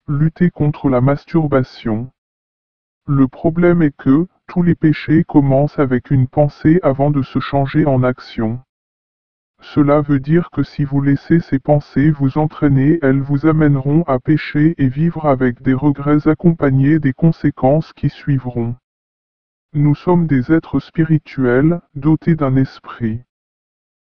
Lutter contre la masturbation. Le problème est que, tous les péchés commencent avec une pensée avant de se changer en action. Cela veut dire que si vous laissez ces pensées vous entraîner, elles vous amèneront à pécher et vivre avec des regrets accompagnés des conséquences qui suivront. Nous sommes des êtres spirituels, dotés d'un esprit.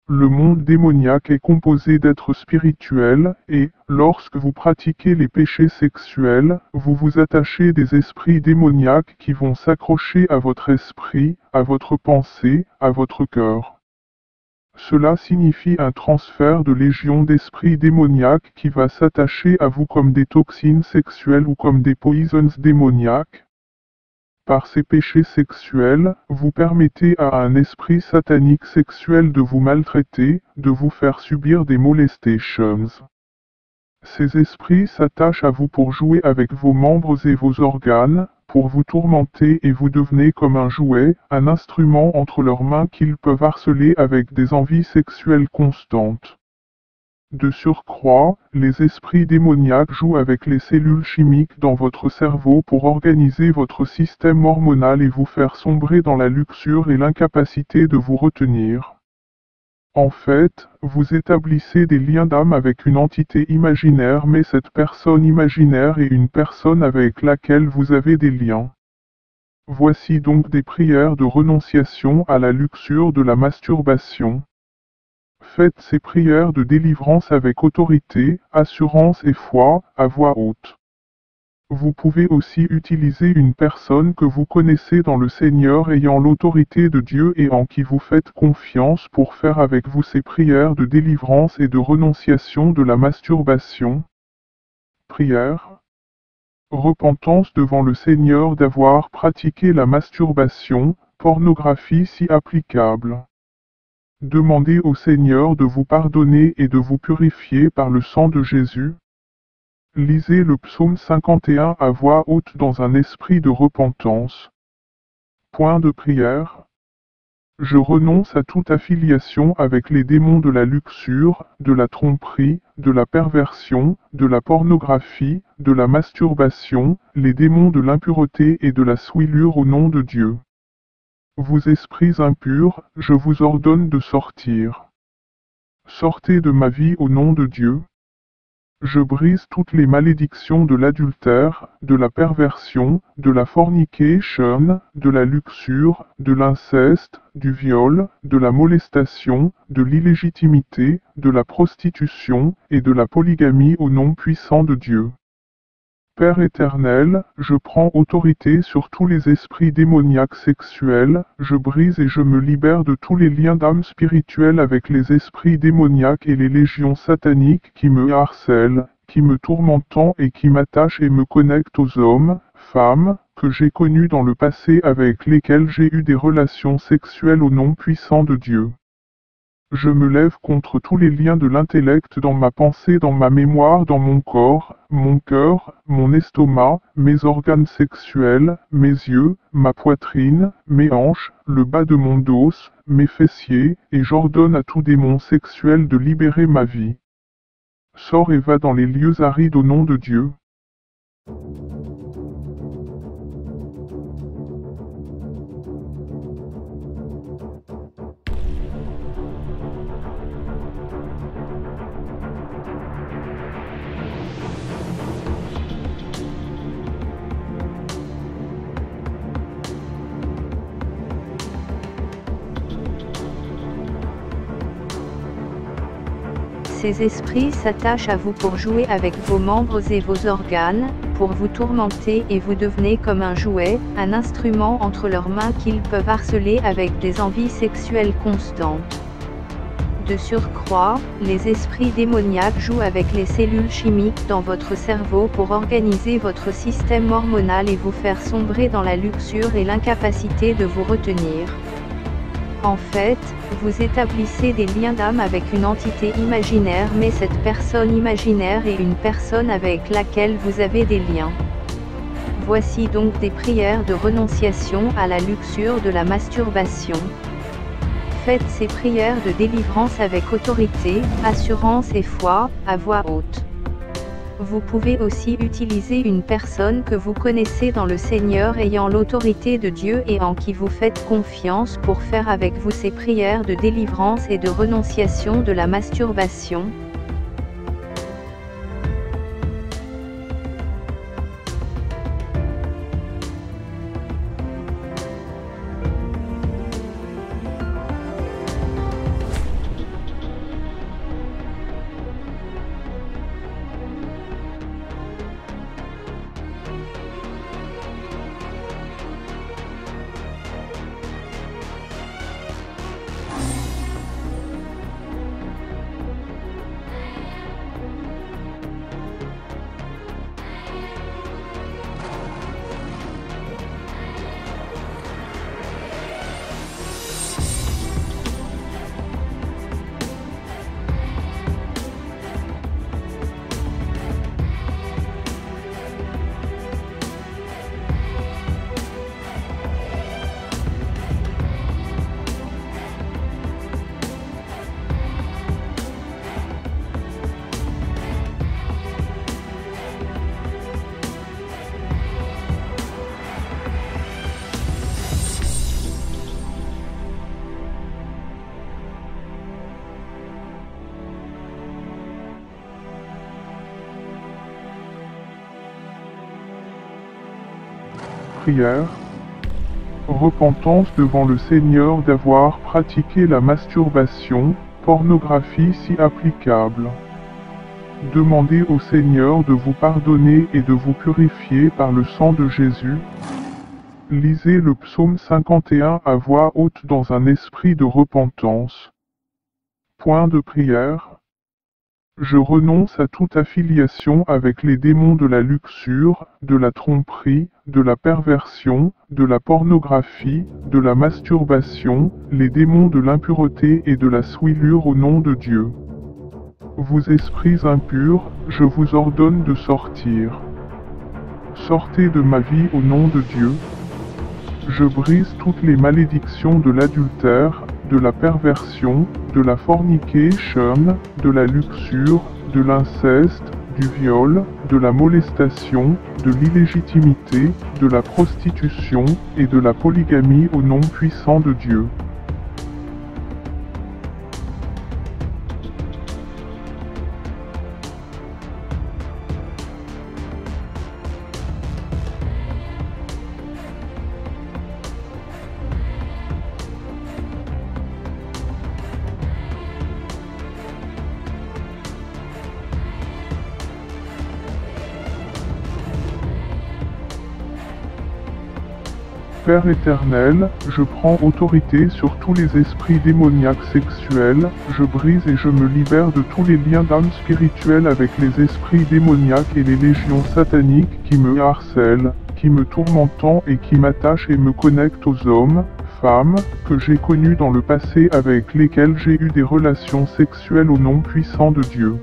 Le monde démoniaque est composé d'êtres spirituels, et, lorsque vous pratiquez les péchés sexuels, vous vous attachez des esprits démoniaques qui vont s'accrocher à votre esprit, à votre pensée, à votre cœur. Cela signifie un transfert de légion d'esprits démoniaques qui va s'attacher à vous comme des toxines sexuelles ou comme des poisons démoniaques. Par ces péchés sexuels, vous permettez à un esprit satanique sexuel de vous maltraiter, de vous faire subir des molestations. Ces esprits s'attachent à vous pour jouer avec vos membres et vos organes, pour vous tourmenter et vous devenez comme un jouet, un instrument entre leurs mains qu'ils peuvent harceler avec des envies sexuelles constantes. De surcroît, les esprits démoniaques jouent avec les cellules chimiques dans votre cerveau pour organiser votre système hormonal et vous faire sombrer dans la luxure et l'incapacité de vous retenir. En fait, vous établissez des liens d'âme avec une entité imaginaire, mais cette personne imaginaire est une personne avec laquelle vous avez des liens. Voici donc des prières de renonciation à la luxure de la masturbation. Faites ces prières de délivrance avec autorité, assurance et foi, à voix haute. Vous pouvez aussi utiliser une personne que vous connaissez dans le Seigneur ayant l'autorité de Dieu et en qui vous faites confiance pour faire avec vous ces prières de délivrance et de renonciation de la masturbation. Prière. Repentance devant le Seigneur d'avoir pratiqué la masturbation, pornographie si applicable. Demandez au Seigneur de vous pardonner et de vous purifier par le sang de Jésus. Lisez le psaume 51 à voix haute dans un esprit de repentance. Point de prière. Je renonce à toute affiliation avec les démons de la luxure, de la tromperie, de la perversion, de la pornographie, de la masturbation, les démons de l'impureté et de la souillure au nom de Dieu. Vous esprits impurs, je vous ordonne de sortir. Sortez de ma vie au nom de Dieu. Je brise toutes les malédictions de l'adultère, de la perversion, de la fornication, de la luxure, de l'inceste, du viol, de la molestation, de l'illégitimité, de la prostitution et de la polygamie au nom puissant de Dieu. Père éternel, je prends autorité sur tous les esprits démoniaques sexuels, je brise et je me libère de tous les liens d'âme spirituelle avec les esprits démoniaques et les légions sataniques qui me harcèlent, qui me tourmentent et qui m'attachent et me connectent aux hommes, femmes, que j'ai connus dans le passé avec lesquels j'ai eu des relations sexuelles au nom puissant de Dieu. Je me lève contre tous les liens de l'intellect dans ma pensée, dans ma mémoire, dans mon corps, mon cœur, mon estomac, mes organes sexuels, mes yeux, ma poitrine, mes hanches, le bas de mon dos, mes fessiers, et j'ordonne à tout démon sexuel de libérer ma vie. Sors et va dans les lieux arides au nom de Dieu. Ces esprits s'attachent à vous pour jouer avec vos membres et vos organes, pour vous tourmenter et vous devenez comme un jouet, un instrument entre leurs mains qu'ils peuvent harceler avec des envies sexuelles constantes. De surcroît, les esprits démoniaques jouent avec les cellules chimiques dans votre cerveau pour organiser votre système hormonal et vous faire sombrer dans la luxure et l'incapacité de vous retenir. En fait, vous établissez des liens d'âme avec une entité imaginaire, mais cette personne imaginaire est une personne avec laquelle vous avez des liens. Voici donc des prières de renonciation à la luxure de la masturbation. Faites ces prières de délivrance avec autorité, assurance et foi, à voix haute. Vous pouvez aussi utiliser une personne que vous connaissez dans le Seigneur ayant l'autorité de Dieu et en qui vous faites confiance pour faire avec vous ces prières de délivrance et de renonciation de la masturbation. Prière. Repentance devant le Seigneur d'avoir pratiqué la masturbation, pornographie si applicable. Demandez au Seigneur de vous pardonner et de vous purifier par le sang de Jésus. Lisez le psaume 51 à voix haute dans un esprit de repentance. Point de prière. Je renonce à toute affiliation avec les démons de la luxure, de la tromperie, de la perversion, de la pornographie, de la masturbation, les démons de l'impureté et de la souillure au nom de Dieu. Vous esprits impurs, je vous ordonne de sortir. Sortez de ma vie au nom de Dieu. Je brise toutes les malédictions de l'adultère, de la perversion, de la fornication, de la luxure, de l'inceste, du viol, de la molestation, de l'illégitimité, de la prostitution et de la polygamie au nom puissant de Dieu. Père éternel, je prends autorité sur tous les esprits démoniaques sexuels, je brise et je me libère de tous les liens d'âme spirituelle avec les esprits démoniaques et les légions sataniques qui me harcèlent, qui me tourmentent et qui m'attachent et me connectent aux hommes, femmes, que j'ai connus dans le passé avec lesquels j'ai eu des relations sexuelles au nom puissant de Dieu.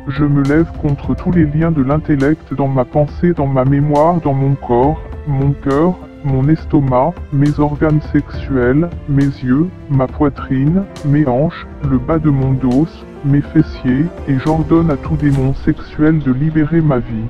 Je me lève contre tous les liens de l'intellect dans ma pensée, dans ma mémoire, dans mon corps, mon cœur, mon estomac, mes organes sexuels, mes yeux, ma poitrine, mes hanches, le bas de mon dos, mes fessiers, et j'ordonne à tout démon sexuel de libérer ma vie.